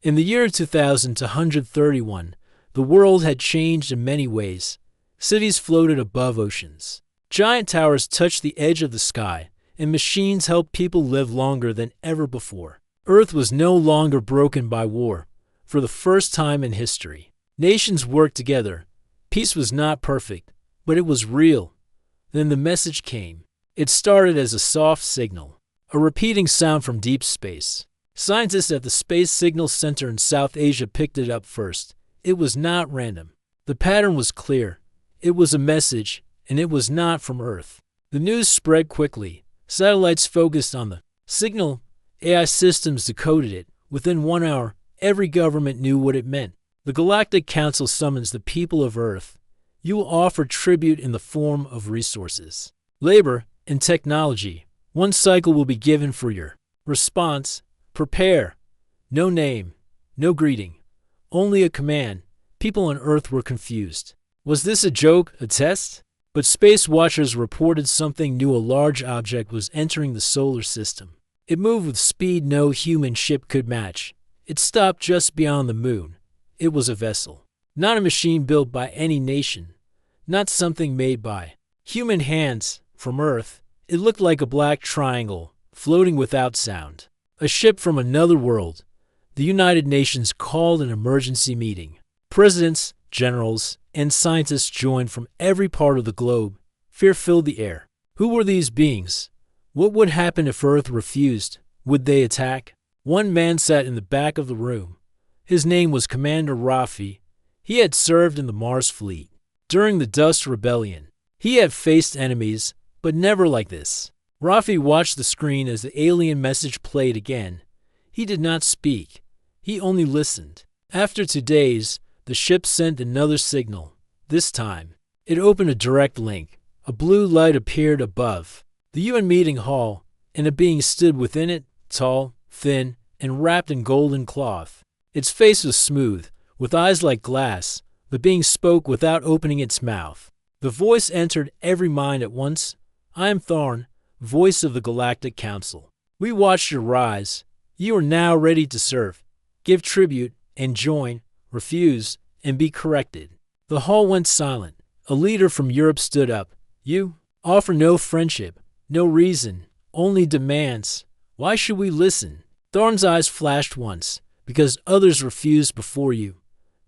In the year 2131, the world had changed in many ways. Cities floated above oceans. Giant towers touched the edge of the sky, and machines helped people live longer than ever before. Earth was no longer broken by war. For the first time in history, nations worked together. Peace was not perfect, but it was real. Then the message came. It started as a soft signal, a repeating sound from deep space. Scientists at the Space Signal Center in South Asia picked it up first. It was not random. The pattern was clear. It was a message, and it was not from Earth. The news spread quickly. Satellites focused on the signal. AI systems decoded it. Within 1 hour, every government knew what it meant. The Galactic Council summons the people of Earth. You will offer tribute in the form of resources, labor, and technology. 1 cycle will be given for your response. Prepare. No name, no greeting, only a command. People on Earth were confused. Was this a joke, a test? But space watchers reported something new. A large object was entering the solar system. It moved with speed no human ship could match. It stopped just beyond the moon. It was a vessel, not a machine built by any nation, not something made by human hands. From Earth, it looked like a black triangle, floating without sound. A ship from another world. The United Nations called an emergency meeting. Presidents, generals, and scientists joined from every part of the globe. Fear filled the air. Who were these beings? What would happen if Earth refused? Would they attack? One man sat in the back of the room. His name was Commander Rafi. He had served in the Mars fleet. During the Dust Rebellion, he had faced enemies, but never like this. Rafi watched the screen as the alien message played again. He did not speak. He only listened. After 2 days, the ship sent another signal. This time, it opened a direct link. A blue light appeared above the UN meeting hall, and a being stood within it, tall, thin, and wrapped in golden cloth. Its face was smooth, with eyes like glass. The being spoke without opening its mouth. The voice entered every mind at once. I am Tharn, voice of the Galactic Council. We watched your rise. You are now ready to serve. Give tribute and join, refuse, and be corrected. The hall went silent. A leader from Europe stood up. You offer no friendship, no reason, only demands. Why should we listen? Tharn's eyes flashed once, because others refused before you.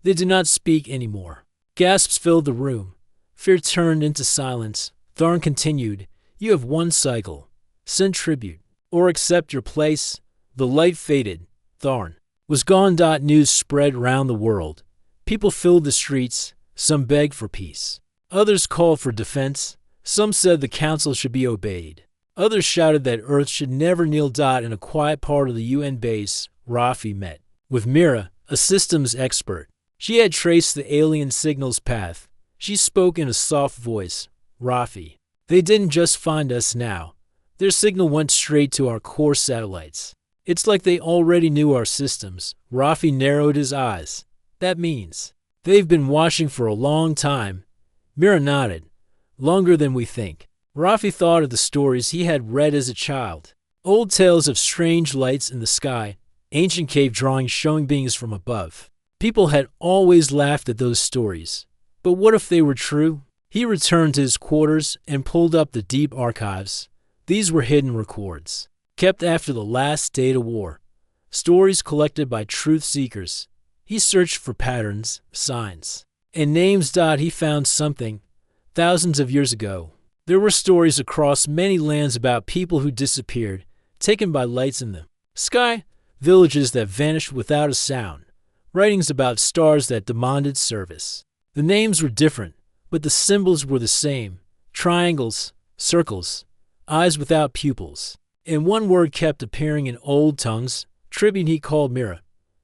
They do not speak anymore. Gasps filled the room. Fear turned into silence. Tharn continued. You have 1 cycle. Send tribute, or accept your place. The light faded. Tharn was gone. News spread round the world. People filled the streets. Some begged for peace. Others called for defense. Some said the council should be obeyed. Others shouted that Earth should never kneel. In a quiet part of the UN base, Rafi met with Mira, a systems expert. She had traced the alien signal's path. She spoke in a soft voice. Rafi, they didn't just find us now. Their signal went straight to our core satellites. It's like they already knew our systems. Rafi narrowed his eyes. That means they've been watching for a long time. Mira nodded. Longer than we think. Rafi thought of the stories he had read as a child. Old tales of strange lights in the sky, ancient cave drawings showing beings from above. People had always laughed at those stories. But what if they were true? He returned to his quarters and pulled up the deep archives. These were hidden records, kept after the last data war. Stories collected by truth seekers. He searched for patterns, signs, and names. He found something. Thousands of years ago, there were stories across many lands about people who disappeared, taken by lights in the sky, villages that vanished without a sound, writings about stars that demanded service. The names were different, but the symbols were the same. Triangles, circles, eyes without pupils. And one word kept appearing in old tongues. Tribute. He called Mira.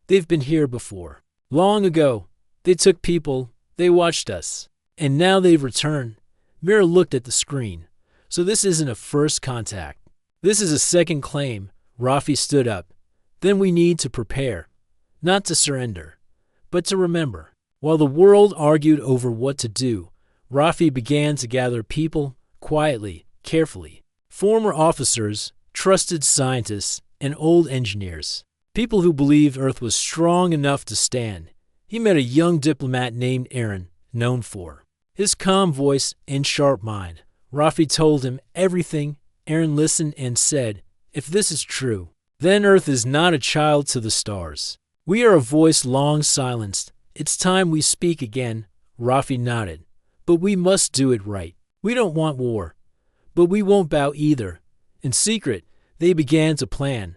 They've been here before. Long ago, they took people, they watched us. And now they've returned. Mira looked at the screen. So this isn't a first contact. This is a second claim. Rafi stood up. Then we need to prepare. Not to surrender, but to remember. While the world argued over what to do, Rafi began to gather people, quietly, carefully. Former officers, trusted scientists, and old engineers. People who believed Earth was strong enough to stand. He met a young diplomat named Aaron, known for his calm voice and sharp mind. Rafi told him everything. Aaron listened and said, "If this is true, then Earth is not a child to the stars. We are a voice long silenced. It's time we speak again." Rafi nodded. "But we must do it right. We don't want war, but we won't bow either." In secret, they began to plan.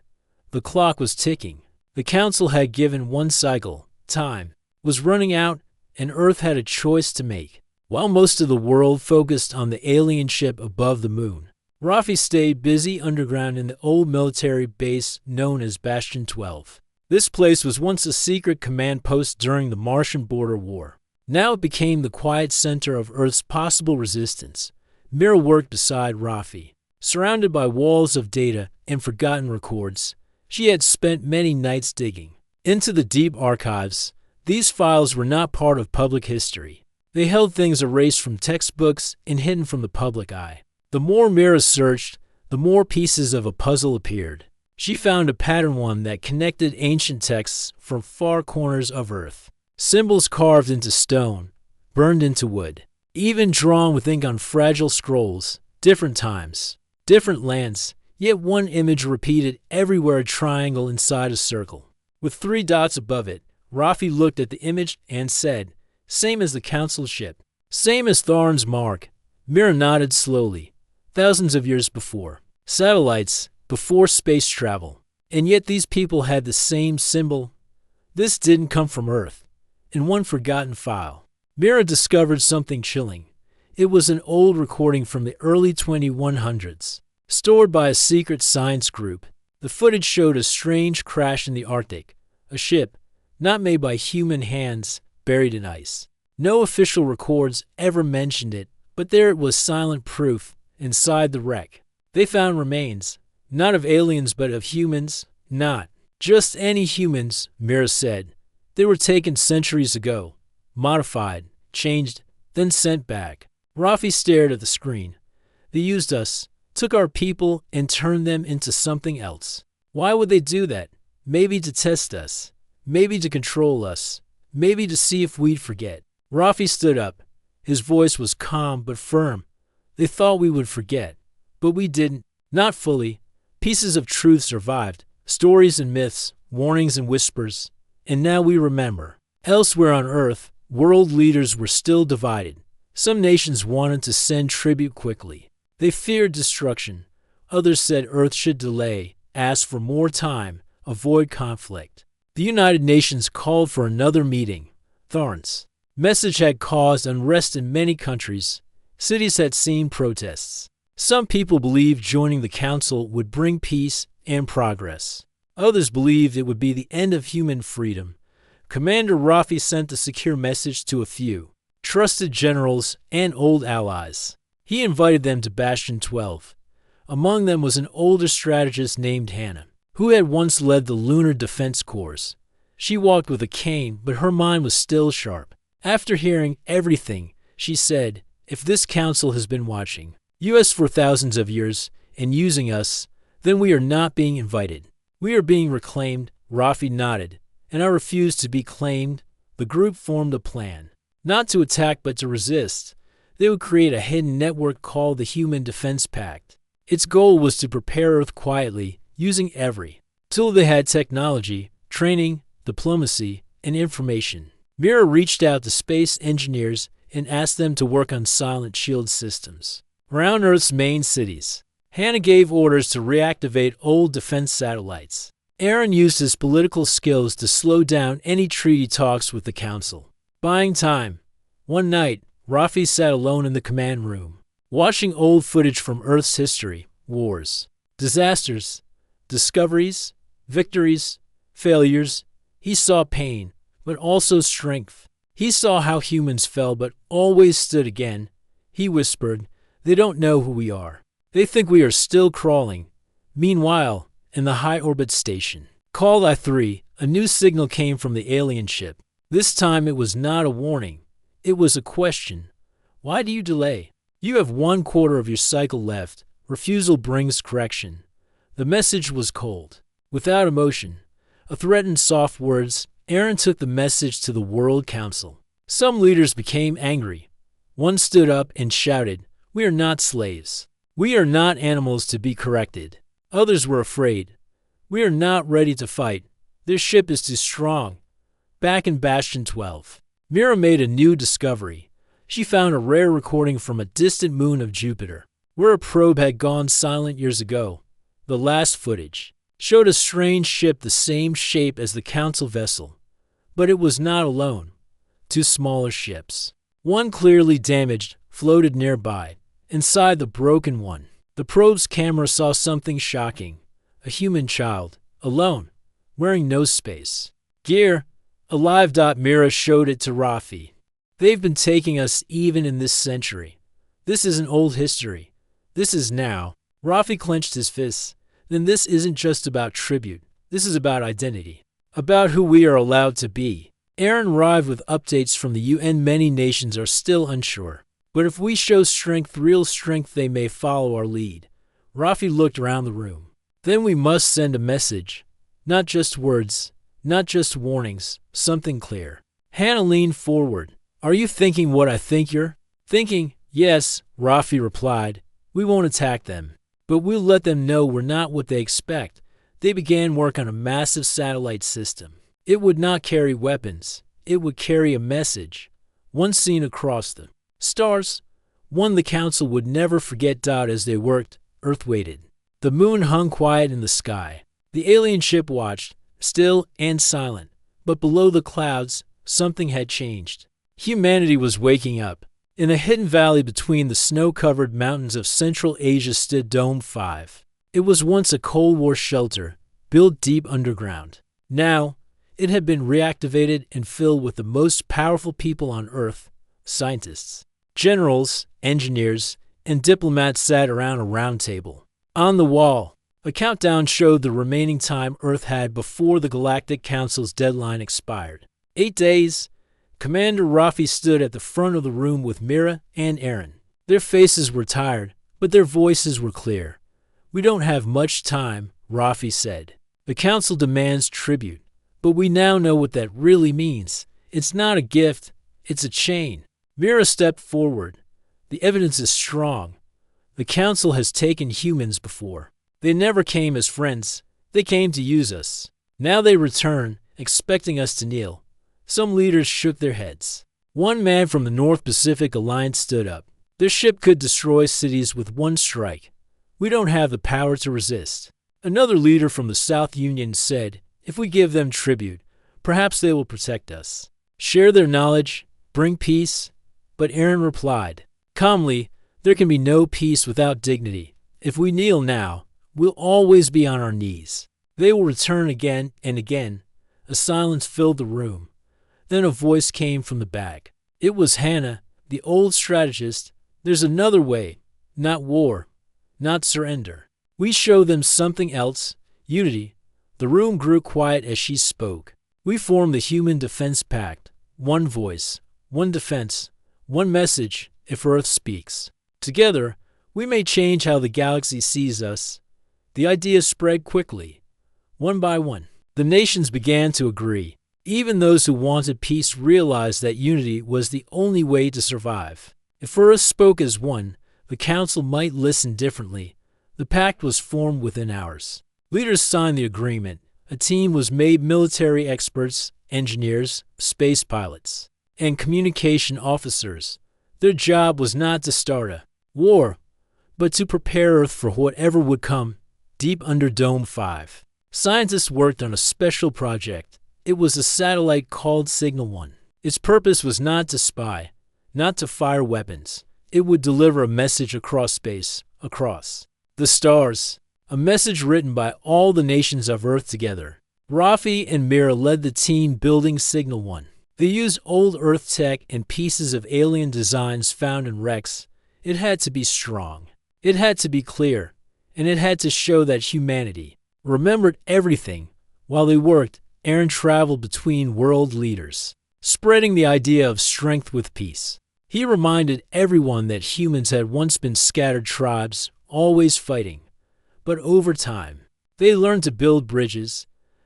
The clock was ticking. The council had given one cycle. Time was running out, and Earth had a choice to make. While most of the world focused on the alien ship above the moon, Rafi stayed busy underground in the old military base known as Bastion 12. This place was once a secret command post during the Martian border war. Now it became the quiet center of Earth's possible resistance. Mira worked beside Rafi, surrounded by walls of data and forgotten records. She had spent many nights digging into the deep archives. These files were not part of public history. They held things erased from textbooks and hidden from the public eye. The more Mira searched, the more pieces of a puzzle appeared. She found a pattern one that connected ancient texts from far corners of Earth. Symbols carved into stone, burned into wood, even drawn with ink on fragile scrolls. Different times, different lands, yet one image repeated everywhere, a triangle inside a circle, with 3 dots above it. Rafi looked at the image and said, "Same as the council ship. Same as Tharn's mark." Mira nodded slowly. Thousands of years before. Satellites, before space travel. And yet these people had the same symbol. This didn't come from Earth. In one forgotten file, Mira discovered something chilling. It was an old recording from the early 2100s, stored by a secret science group. The footage showed a strange crash in the Arctic, a ship, not made by human hands, buried in ice. No official records ever mentioned it, but there it was, silent proof. Inside the wreck, they found remains, not of aliens but of humans. Not just any humans, Mira said. They were taken centuries ago, modified, changed, then sent back. Rafi stared at the screen. They used us, took our people, and turned them into something else. Why would they do that? Maybe to test us. Maybe to control us. Maybe to see if we'd forget. Rafi stood up. His voice was calm but firm. They thought we would forget, but we didn't. Not fully. Pieces of truth survived. Stories and myths, warnings and whispers. And now we remember. Elsewhere on Earth, world leaders were still divided. Some nations wanted to send tribute quickly. They feared destruction. Others said Earth should delay, ask for more time, avoid conflict. The United Nations called for another meeting. Tharn's message had caused unrest in many countries. Cities had seen protests. Some people believed joining the council would bring peace and progress. Others believed it would be the end of human freedom. Commander Rafi sent a secure message to a few trusted generals and old allies. He invited them to Bastion 12. Among them was an older strategist named Hannah, who had once led the Lunar Defense Corps. She walked with a cane, but her mind was still sharp. After hearing everything, she said, "If this council has been watching us for thousands of years and using us, then we are not being invited. We are being reclaimed." Rafi nodded. "And I refuse to be claimed." The group formed a plan, not to attack but to resist. They would create a hidden network called the Human Defense Pact. Its goal was to prepare Earth quietly, using every tool they had: technology, training, diplomacy, and information. Mira reached out to space engineers and asked them to work on silent shield systems around Earth's main cities. Hannah gave orders to reactivate old defense satellites. Aaron used his political skills to slow down any treaty talks with the council, buying time. One night, Rafi sat alone in the command room, watching old footage from Earth's history: wars, disasters, discoveries, victories, failures. He saw pain, but also strength. He saw how humans fell but always stood again. He whispered, "They don't know who we are. They think we are still crawling." Meanwhile, in the high orbit station, called I-3, a new signal came from the alien ship. This time it was not a warning. It was a question. "Why do you delay? You have 1/4 of your cycle left. Refusal brings correction." The message was cold, without emotion. A threat in soft words, Aaron took the message to the World Council. Some leaders became angry. One stood up and shouted, "We are not slaves. We are not animals to be corrected." Others were afraid. "We are not ready to fight. This ship is too strong." Back in Bastion 12, Mira made a new discovery. She found a rare recording from a distant moon of Jupiter, where a probe had gone silent years ago. The last footage showed a strange ship the same shape as the Council vessel, but it was not alone. Two smaller ships, one clearly damaged, floated nearby. Inside the broken one, the probe's camera saw something shocking. A human child, alone, wearing no space gear, alive. Mira showed it to Rafi. "They've been taking us even in this century. This isn't old history. This is now." Rafi clenched his fists. "Then this isn't just about tribute. This is about identity. About who we are allowed to be." Aaron arrived with updates from the UN. Many nations are still unsure. But if we show strength, real strength, they may follow our lead. Rafi looked around the room. "Then we must send a message. Not just words, not just warnings, something clear." Hannah leaned forward. "Are you thinking what I think you're thinking?" "Yes," Rafi replied. "We won't attack them, but we'll let them know we're not what they expect." They began work on a massive satellite system. It would not carry weapons. It would carry a message, one seen across the stars, one the Council would never forget. As they worked, Earth waited. The moon hung quiet in the sky. The alien ship watched, still and silent. But below the clouds, something had changed. Humanity was waking up. In a hidden valley between the snow-covered mountains of Central Asia stood Dome 5. It was once a Cold War shelter, built deep underground. Now, it had been reactivated and filled with the most powerful people on Earth. Scientists, generals, engineers, and diplomats sat around a round table. On the wall, a countdown showed the remaining time Earth had before the Galactic Council's deadline expired. 8 days. Commander Rafi stood at the front of the room with Mira and Aaron. Their faces were tired, but their voices were clear. "We don't have much time," Rafi said. "The Council demands tribute, but we now know what that really means. It's not a gift, it's a chain." Mira stepped forward. "The evidence is strong. The Council has taken humans before. They never came as friends. They came to use us. Now they return, expecting us to kneel." Some leaders shook their heads. One man from the North Pacific Alliance stood up. "Their ship could destroy cities with one strike. We don't have the power to resist." Another leader from the South Union said, "If we give them tribute, perhaps they will protect us. Share their knowledge, bring peace." But Aaron replied, calmly, "There can be no peace without dignity. If we kneel now, we'll always be on our knees. They will return again and again." A silence filled the room. Then a voice came from the back. It was Hannah, the old strategist. "There's another way. Not war. Not surrender. We show them something else. Unity." The room grew quiet as she spoke. "We form the Human Defense Pact. One voice, one defense, one message if Earth speaks. Together, we may change how the galaxy sees us." The idea spread quickly. One by one, the nations began to agree. Even those who wanted peace realized that unity was the only way to survive. If Earth spoke as one, the Council might listen differently. The pact was formed within hours. Leaders signed the agreement. A team was made: military experts, engineers, space pilots, and communication officers. Their job was not to start a war, but to prepare Earth for whatever would come deep under Dome 5. Scientists worked on a special project. It was a satellite called Signal 1. Its purpose was not to spy, not to fire weapons. It would deliver a message across space, across the stars. A message written by all the nations of Earth together. Rafi and Mira led the team building Signal 1. They used old Earth tech and pieces of alien designs found in wrecks. It had to be strong. It had to be clear. And it had to show that humanity remembered everything. While they worked, Aaron traveled between world leaders, spreading the idea of strength with peace. He reminded everyone that humans had once been scattered tribes, always fighting. But over time, they learned to build bridges.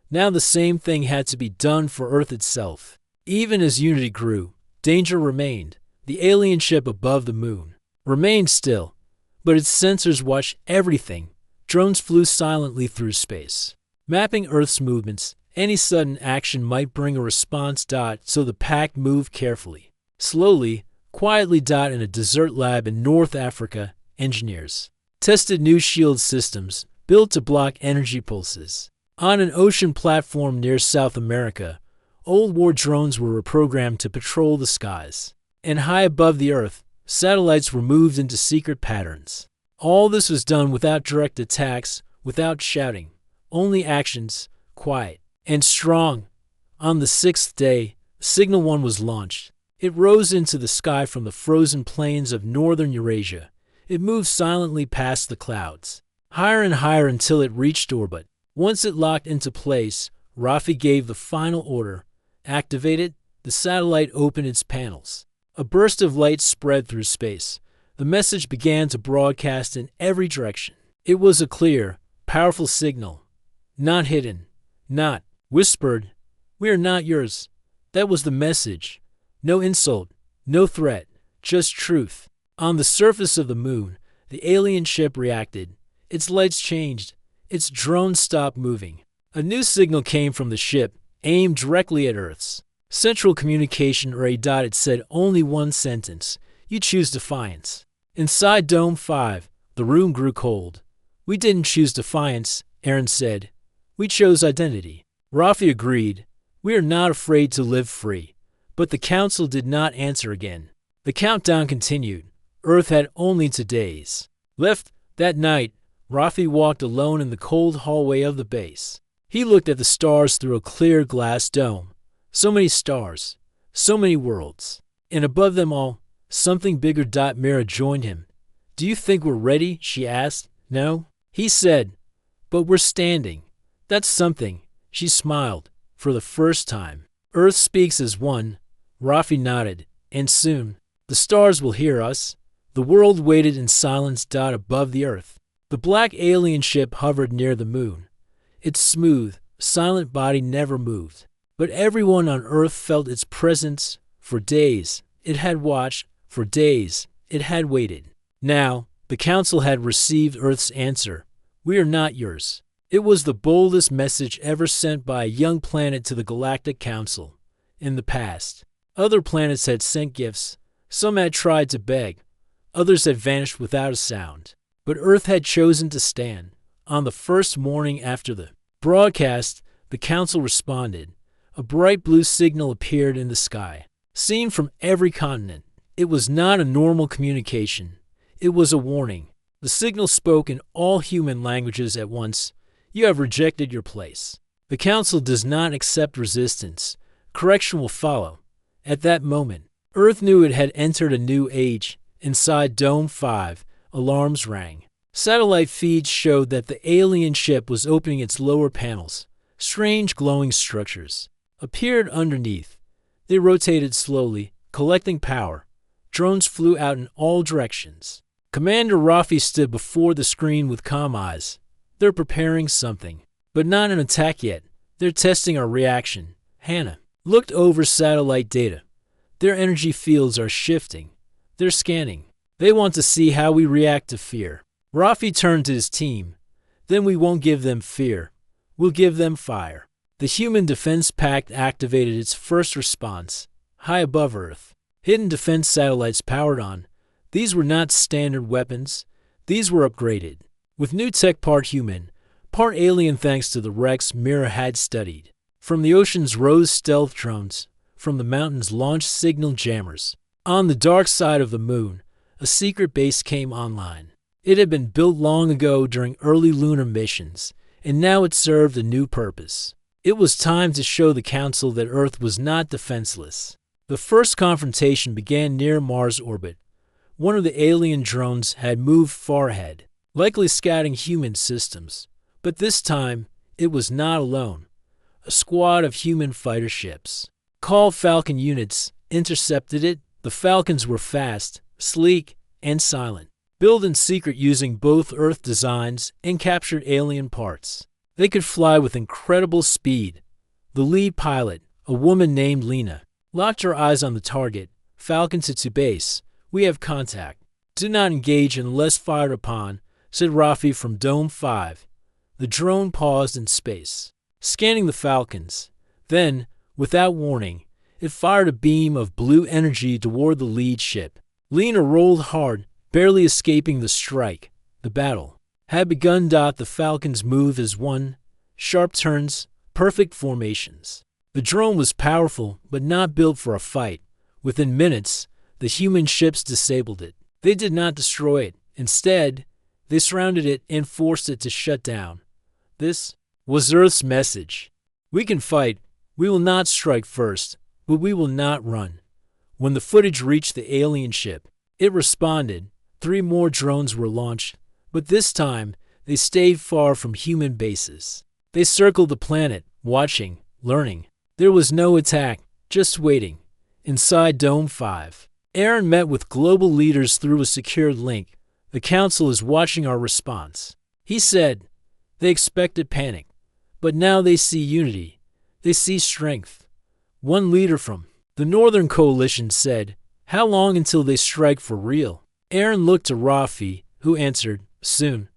Now the same thing had to be done for Earth itself. Even as unity grew, danger remained. The alien ship above the moon remained still, but its sensors watched everything. Drones flew silently through space, mapping Earth's movements. Any sudden action might bring a response. So the pack moved carefully, slowly, quietly. In a desert lab in North Africa, engineers tested new shield systems built to block energy pulses. On an ocean platform near South America, old war drones were reprogrammed to patrol the skies. And high above the Earth, satellites were moved into secret patterns. All this was done without direct attacks, without shouting, only actions, quiet and strong. On the sixth day, Signal 1 was launched. It rose into the sky from the frozen plains of northern Eurasia. It moved silently past the clouds, higher and higher until it reached orbit. Once it locked into place, Rafi gave the final order. Activate it. The satellite opened its panels. A burst of light spread through space. The message began to broadcast in every direction. It was a clear, powerful signal. Not hidden. Not whispered. We are not yours. That was the message. No insult. No threat. Just truth. On the surface of the moon, the alien ship reacted. Its lights changed. Its drones stopped moving. A new signal came from the ship, aimed directly at Earth's central communication array. It said only one sentence. You choose defiance. Inside Dome 5, the room grew cold. We didn't choose defiance, Aaron said. We chose identity. Rafi agreed. We are not afraid to live free. But the council did not answer again. The countdown continued. Earth had only 2 days left. That night, Rafi walked alone in the cold hallway of the base. He looked at the stars through a clear glass dome. So many stars, so many worlds. And above them all, something bigger. Mira joined him. Do you think we're ready? She asked. No, he said. But we're standing. That's something. She smiled. For the first time. Earth speaks as one. Rafi nodded. And soon, the stars will hear us. The world waited in silence. Above the Earth, the black alien ship hovered near the moon. Its smooth, silent body never moved. But everyone on Earth felt its presence. For days, it had watched. For days, it had waited. Now, the council had received Earth's answer. We are not yours. It was the boldest message ever sent by a young planet to the Galactic Council. In the past, other planets had sent gifts. Some had tried to beg. Others had vanished without a sound. But Earth had chosen to stand. On the first morning after the broadcast, the council responded. A bright blue signal appeared in the sky, seen from every continent. It was not a normal communication. It was a warning. The signal spoke in all human languages at once. You have rejected your place. The council does not accept resistance. Correction will follow. At that moment, Earth knew it had entered a new age. Inside Dome 5, alarms rang. Satellite feeds showed that the alien ship was opening its lower panels. Strange glowing structures appeared underneath. They rotated slowly, collecting power. Drones flew out in all directions. Commander Rafi stood before the screen with calm eyes. They're preparing something, but not an attack yet. They're testing our reaction. Hannah looked over satellite data. Their energy fields are shifting. They're scanning. They want to see how we react to fear. Rafi turned to his team. Then we won't give them fear. We'll give them fire. The Human Defense Pact activated its first response. High above Earth, hidden defense satellites powered on. These were not standard weapons. These were upgraded, with new tech, part human, part alien, thanks to the Rex Mira had studied. From the oceans rose stealth drones. From the mountains launched signal jammers. On the dark side of the moon, a secret base came online. It had been built long ago during early lunar missions, and now it served a new purpose. It was time to show the Council that Earth was not defenseless. The first confrontation began near Mars orbit. One of the alien drones had moved far ahead, likely scouting human systems. But this time, it was not alone. A squad of human fighter ships, called Falcon units, intercepted it. The Falcons were fast, sleek, and silent, built in secret using both Earth designs and captured alien parts. They could fly with incredible speed. The lead pilot, a woman named Lena, locked her eyes on the target. Falcon to base. We have contact. Do not engage unless fired upon, said Rafi from Dome 5. The drone paused in space, scanning the Falcons. Then, without warning, it fired a beam of blue energy toward the lead ship. Lena rolled hard, barely escaping the strike. The battle had begun. The Falcons moved as one. Sharp turns, perfect formations. The drone was powerful, but not built for a fight. Within minutes, the human ships disabled it. They did not destroy it. Instead, they surrounded it and forced it to shut down. This was Earth's message. We can fight. We will not strike first, but we will not run. When the footage reached the alien ship, it responded. 3 more drones were launched, but this time, they stayed far from human bases. They circled the planet, watching, learning. There was no attack, just waiting. Inside Dome 5, Aaron met with global leaders through a secured link. The Council is watching our response. He said, they expected panic, but now they see unity. They see strength. One leader from the Northern Coalition said, how long until they strike for real? Aaron looked to Rafi, who answered, soon.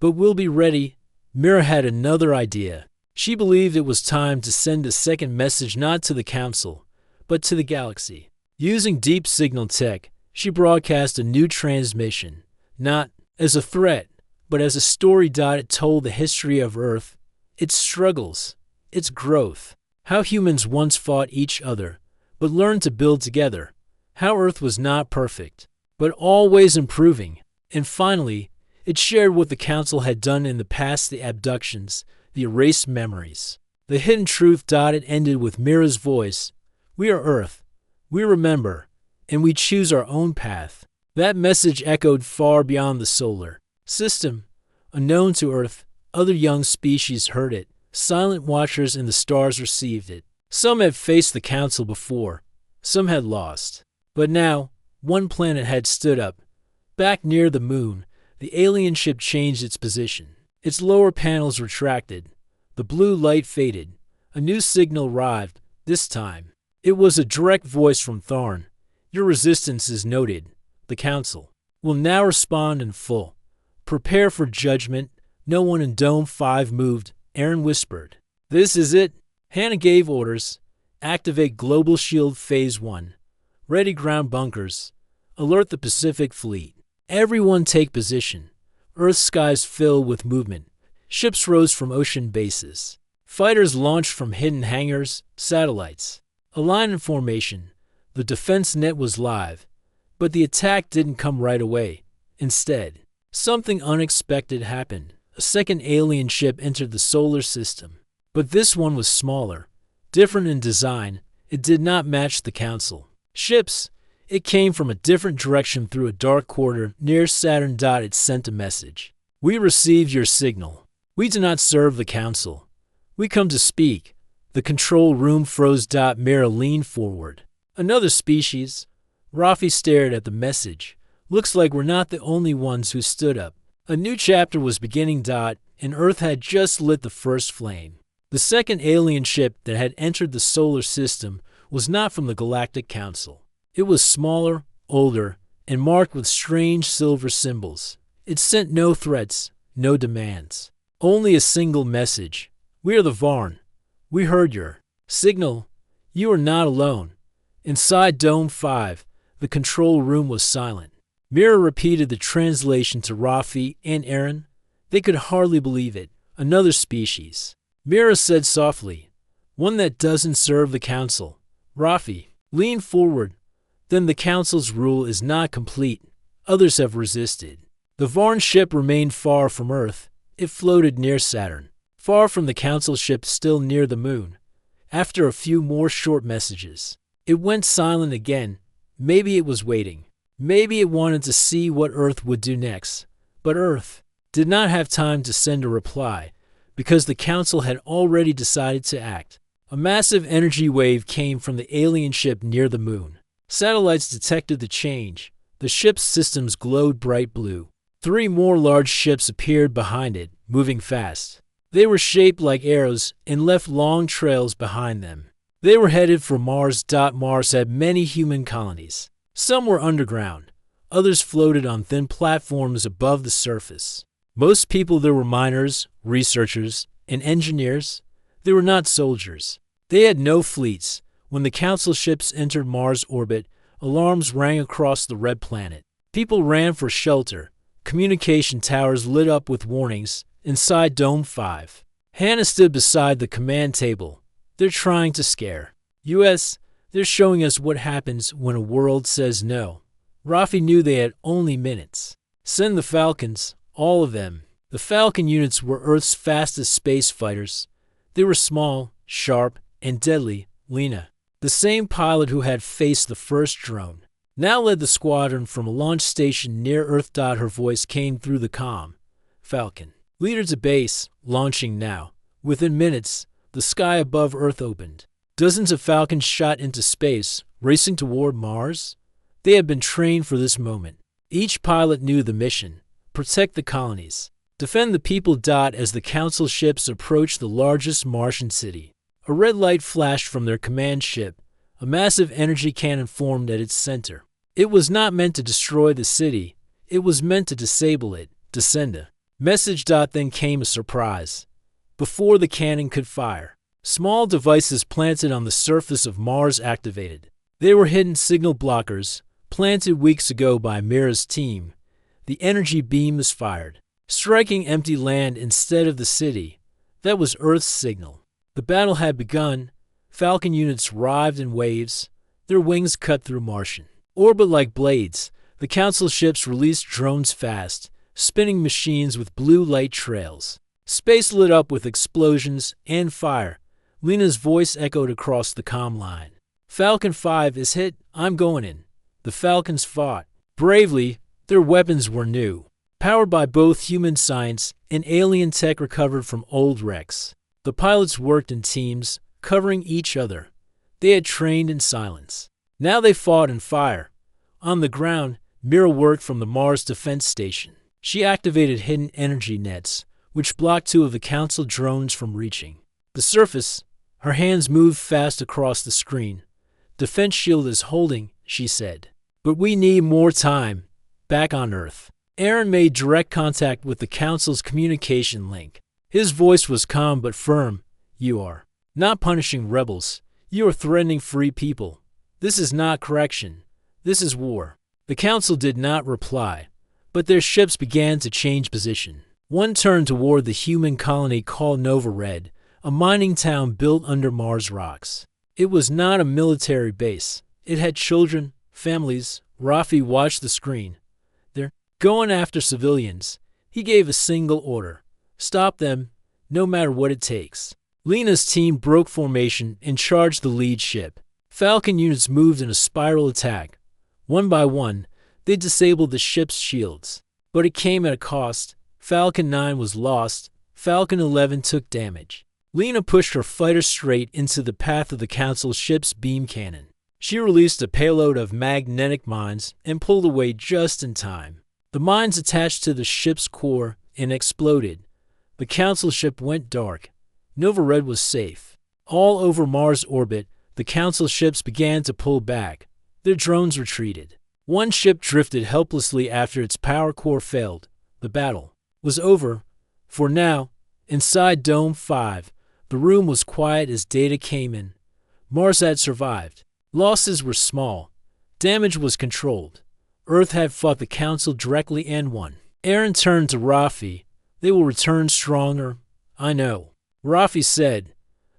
But we'll be ready. Mira had another idea. She believed it was time to send a second message not to the Council, but to the galaxy. Using deep signal tech, she broadcast a new transmission, not as a threat, but as a story. It told the history of Earth, its struggles, its growth, how humans once fought each other, but learned to build together, how Earth was not perfect, but always improving, and finally, it shared what the Council had done in the past: the abductions, the erased memories, the hidden truth. It ended with Mira's voice. We are Earth. We remember, and we choose our own path. That message echoed far beyond the solar system. Unknown to Earth, other young species heard it. Silent watchers in the stars received it. Some had faced the Council before. Some had lost. But now, one planet had stood up. Back near the moon, the alien ship changed its position. Its lower panels retracted. The blue light faded. A new signal arrived. This time, it was a direct voice from Tharn. Your resistance is noted. The Council will now respond in full. Prepare for judgment. No one in Dome 5 moved. Aaron whispered. This is it. Hannah gave orders. Activate Global Shield Phase 1. Ready ground bunkers. Alert the Pacific Fleet. Everyone take position. Earth's skies fill with movement. Ships rose from ocean bases. Fighters launched from hidden hangars, satellites. A line in formation. The defense net was live. But the attack didn't come right away. Instead, something unexpected happened. A second alien ship entered the solar system. But this one was smaller. Different in design, it did not match the Council ships. It came from a different direction through a dark corridor near Saturn. It sent a message. We received your signal. We do not serve the Council. We come to speak. The control room froze. Mira leaned forward. Another species. Rafi stared at the message. Looks like we're not the only ones who stood up. A new chapter was beginning. And Earth had just lit the first flame. The second alien ship that had entered the solar system was not from the Galactic Council. It was smaller, older, and marked with strange silver symbols. It sent no threats, no demands. Only a single message. We are the Varn. We heard your signal. You are not alone. Inside Dome 5, the control room was silent. Mira repeated the translation to Rafi and Aaron. They could hardly believe it. Another species. Mira said softly, one that doesn't serve the Council. Rafi leaned forward. Then the Council's rule is not complete. Others have resisted. The Varn ship remained far from Earth. It floated near Saturn, far from the Council ship still near the moon. After a few more short messages, it went silent again. Maybe it was waiting. Maybe it wanted to see what Earth would do next. But Earth did not have time to send a reply, because the Council had already decided to act. A massive energy wave came from the alien ship near the moon. Satellites detected the change. The ship's systems glowed bright blue. 3 more large ships appeared behind it, moving fast. They were shaped like arrows and left long trails behind them. They were headed for Mars. Mars had many human colonies. Some were underground. Others floated on thin platforms above the surface. Most people there were miners, researchers, and engineers. They were not soldiers. They had no fleets. When the Council ships entered Mars orbit, alarms rang across the red planet. People ran for shelter. Communication towers lit up with warnings. Inside Dome 5, Hannah stood beside the command table. They're trying to scare. US, they're showing us what happens when a world says no. Rafi knew they had only minutes. Send the Falcons, all of them. The Falcon units were Earth's fastest space fighters. They were small, sharp, and deadly. Lena, the same pilot who had faced the first drone, now led the squadron from a launch station near Earth. Her voice came through the comm. Falcon, leader to base, launching now. Within minutes, the sky above Earth opened. Dozens of Falcons shot into space, racing toward Mars. They had been trained for this moment. Each pilot knew the mission: protect the colonies, defend the people. As the Council ships approached the largest Martian city, a red light flashed from their command ship. A massive energy cannon formed at its center. It was not meant to destroy the city. It was meant to disable it. Descenda. Message. Then came a surprise. Before the cannon could fire, small devices planted on the surface of Mars activated. They were hidden signal blockers, planted weeks ago by Mira's team. The energy beam was fired, striking empty land instead of the city. That was Earth's signal. The battle had begun. Falcon units arrived in waves, their wings cut through Martian orbit like blades. The Council ships released drones fast, spinning machines with blue light trails. Space lit up with explosions and fire. Lena's voice echoed across the comm line. Falcon 5 is hit. I'm going in. The Falcons fought bravely. Their weapons were new, powered by both human science and alien tech recovered from old wrecks. The pilots worked in teams, covering each other. They had trained in silence. Now they fought in fire. On the ground, Mira worked from the Mars Defense Station. She activated hidden energy nets, which blocked two of the Council drones from reaching the surface. Her hands moved fast across the screen. Defense shield is holding, she said. But we need more time. Back on Earth, Aaron made direct contact with the Council's communication link. His voice was calm but firm. You are not punishing rebels. You are threatening free people. This is not correction. This is war. The Council did not reply, but their ships began to change position. One turned toward the human colony called Nova Red, a mining town built under Mars rocks. It was not a military base. It had children, families. Rafi watched the screen. They're going after civilians. He gave a single order. Stop them, no matter what it takes. Lena's team broke formation and charged the lead ship. Falcon units moved in a spiral attack. One by one, they disabled the ship's shields. But it came at a cost. Falcon 9 was lost. Falcon 11 took damage. Lena pushed her fighter straight into the path of the Council ship's beam cannon. She released a payload of magnetic mines and pulled away just in time. The mines attached to the ship's core and exploded. The Council ship went dark. Nova Red was safe. All over Mars orbit, the Council ships began to pull back. Their drones retreated. One ship drifted helplessly after its power core failed. The battle was over. For now, inside Dome 5, the room was quiet as data came in. Mars had survived. Losses were small. Damage was controlled. Earth had fought the Council directly and won. Aaron turned to Rafi. They will return stronger. I know. Rafi said,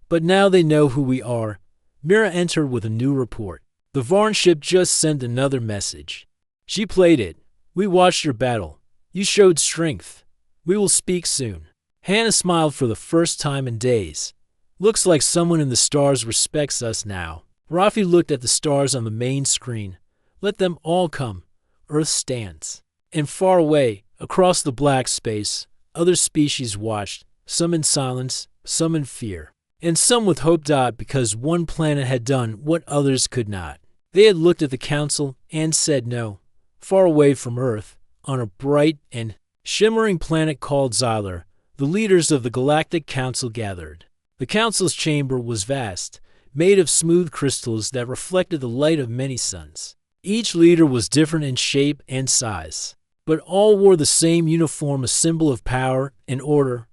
but now they know who we are. Mira entered with a new report. The Varn ship just sent another message. She played it. We watched your battle. You showed strength. We will speak soon. Hannah smiled for the first time in days. Looks like someone in the stars respects us now. Rafi looked at the stars on the main screen. Let them all come. Earth stands. And far away, across the black space, other species watched, some in silence, some in fear, and some with hope. Because one planet had done what others could not. They had looked at the Council and said no. Far away from Earth, on a bright and shimmering planet called Xylar, the leaders of the Galactic Council gathered. The council's chamber was vast, made of smooth crystals that reflected the light of many suns. Each leader was different in shape and size, but all wore the same uniform, a symbol of power and order.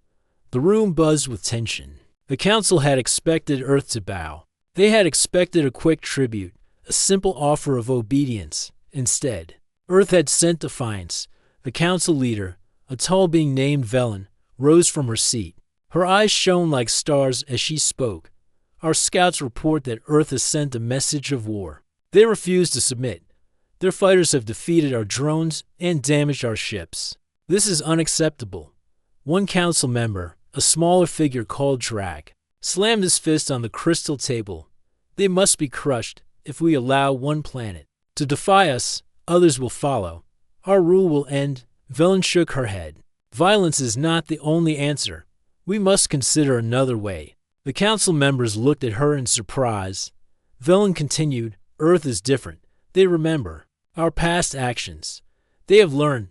The room buzzed with tension. The council had expected Earth to bow. They had expected a quick tribute, a simple offer of obedience. Instead, Earth had sent defiance. The council leader, a tall being named Velen, rose from her seat. Her eyes shone like stars as she spoke. Our scouts report that Earth has sent a message of war. They refuse to submit. Their fighters have defeated our drones and damaged our ships. This is unacceptable. One council member, a smaller figure called Drag, slammed his fist on the crystal table. They must be crushed if we allow one planet to defy us. Others will follow. Our rule will end. Velen shook her head. Violence is not the only answer. We must consider another way. The council members looked at her in surprise. Velen continued, Earth is different. They remember our past actions. They have learned.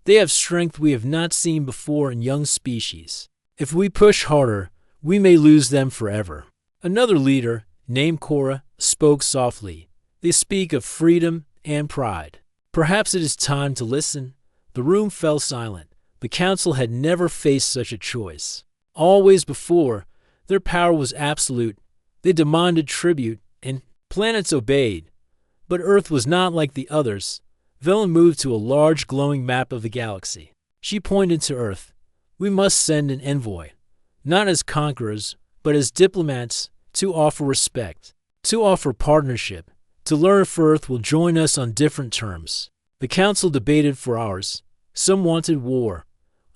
They have strength we have not seen before in young species. If we push harder, we may lose them forever. Another leader, named Cora, spoke softly. They speak of freedom and pride. Perhaps it is time to listen. The room fell silent. The council had never faced such a choice. Always before, their power was absolute. They demanded tribute, and planets obeyed. But Earth was not like the others. Velen moved to a large glowing map of the galaxy. She pointed to Earth. We must send an envoy, not as conquerors, but as diplomats, to offer respect, to offer partnership, to learn if Earth will join us on different terms. The council debated for hours. Some wanted war,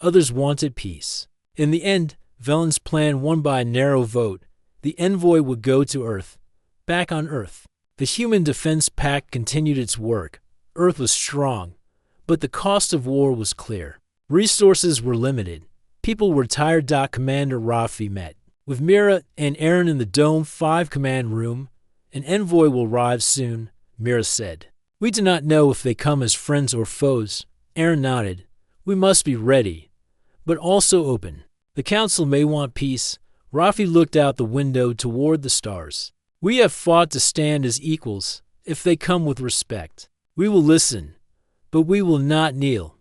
others wanted peace. In the end, Velen's plan won by a narrow vote. The envoy would go to Earth. Back on Earth, the Human Defense Pact continued its work. Earth was strong, but the cost of war was clear. Resources were limited. People were tired. Commander Rafi met with Mira and Aaron in the Dome 5 command room. An envoy will arrive soon, Mira said. We do not know if they come as friends or foes. Aaron nodded. We must be ready, but also open. The council may want peace. Rafi looked out the window toward the stars. We have fought to stand as equals. If they come with respect, we will listen, but we will not kneel.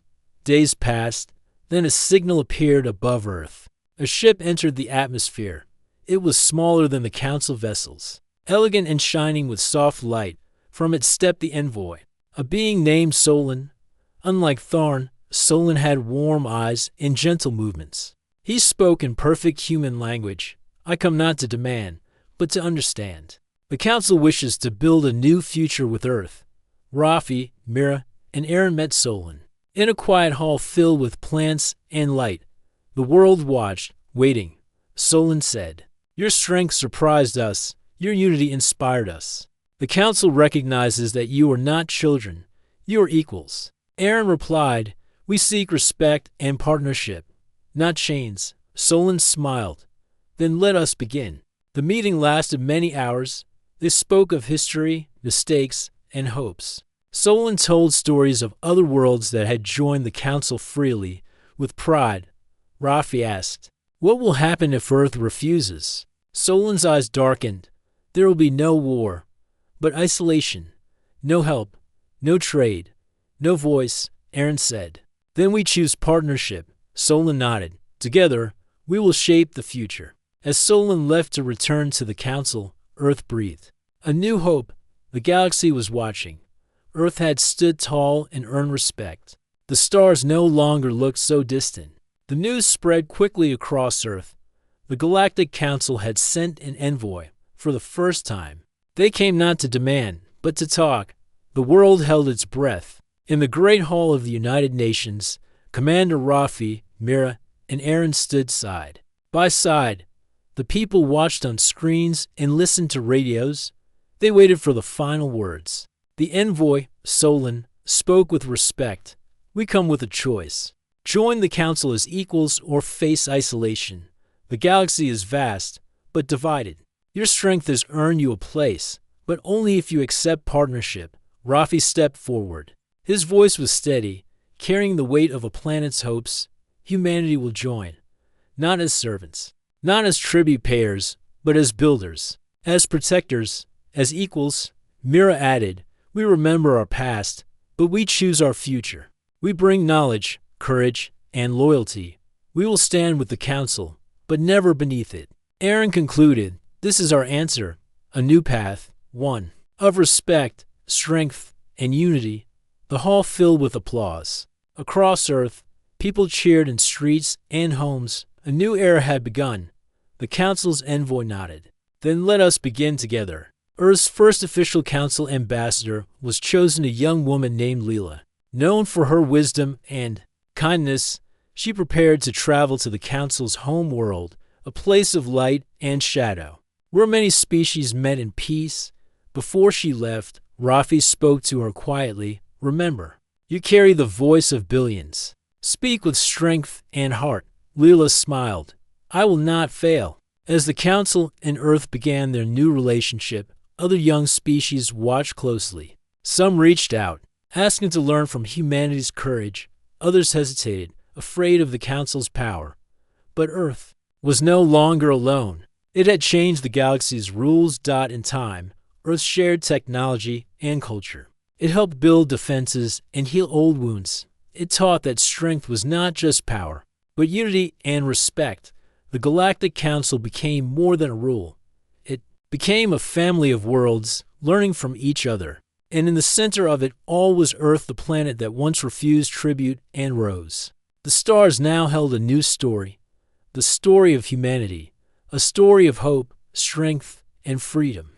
Days passed. Then a signal appeared above Earth. A ship entered the atmosphere. It was smaller than the council vessels, elegant and shining with soft light. From it stepped the envoy, a being named Solon. Unlike Tharn, Solon had warm eyes and gentle movements. He spoke in perfect human language. I come not to demand, but to understand. The council wishes to build a new future with Earth. Rafi, Mira, and Aaron met Solon in a quiet hall filled with plants and light. The world watched, waiting. Solon said, Your strength surprised us. Your unity inspired us. The council recognizes that you are not children. You are equals. Aaron replied, We seek respect and partnership, not chains. Solon smiled. Then let us begin. The meeting lasted many hours. They spoke of history, mistakes, and hopes. Solon told stories of other worlds that had joined the council freely, with pride. Rafi asked, What will happen if Earth refuses? Solon's eyes darkened. There will be no war, but isolation. No help, no trade, no voice, Aaron said. Then we choose partnership. Solon nodded. Together, we will shape the future. As Solon left to return to the council, Earth breathed a new hope. The galaxy was watching. Earth had stood tall and earned respect. The stars no longer looked so distant. The news spread quickly across Earth. The Galactic Council had sent an envoy for the first time. They came not to demand, but to talk. The world held its breath. In the Great Hall of the United Nations, Commander Rafi, Mira, and Aaron stood side by side. The people watched on screens and listened to radios. They waited for the final words. The envoy, Solon, spoke with respect. We come with a choice. Join the council as equals or face isolation. The galaxy is vast, but divided. Your strength has earned you a place, but only if you accept partnership. Rafi stepped forward. His voice was steady, carrying the weight of a planet's hopes. Humanity will join. not as servants, not as tribute payers, but as builders, as protectors, as equals. Mira added, "We remember our past, but we choose our future. We bring knowledge, courage, and loyalty. We will stand with the council, but never beneath it." Aaron concluded, "This is our answer, a new path, one of respect, strength, and unity." The hall filled with applause. Across Earth, people cheered in streets and homes. A new era had begun. The council's envoy nodded. "Then let us begin together." Earth's first official council ambassador was chosen, a young woman named Leela. Known for her wisdom and kindness, she prepared to travel to the council's home world, a place of light and shadow, where many species met in peace. Before she left, Rafi spoke to her quietly. "Remember, you carry the voice of billions. Speak with strength and heart." Leela smiled. "I will not fail." As the council and Earth began their new relationship, other young species watched closely. Some reached out, asking to learn from humanity's courage. Others hesitated, afraid of the council's power. But Earth was no longer alone. It had changed the galaxy's rules. In time, Earth shared technology and culture. It helped build defenses and heal old wounds. It taught that strength was not just power, but unity and respect. The Galactic Council became more than a rule. It became a family of worlds, learning from each other. And in the center of it all was Earth, the planet that once refused tribute and rose. The stars now held a new story, the story of humanity, a story of hope, strength, and freedom.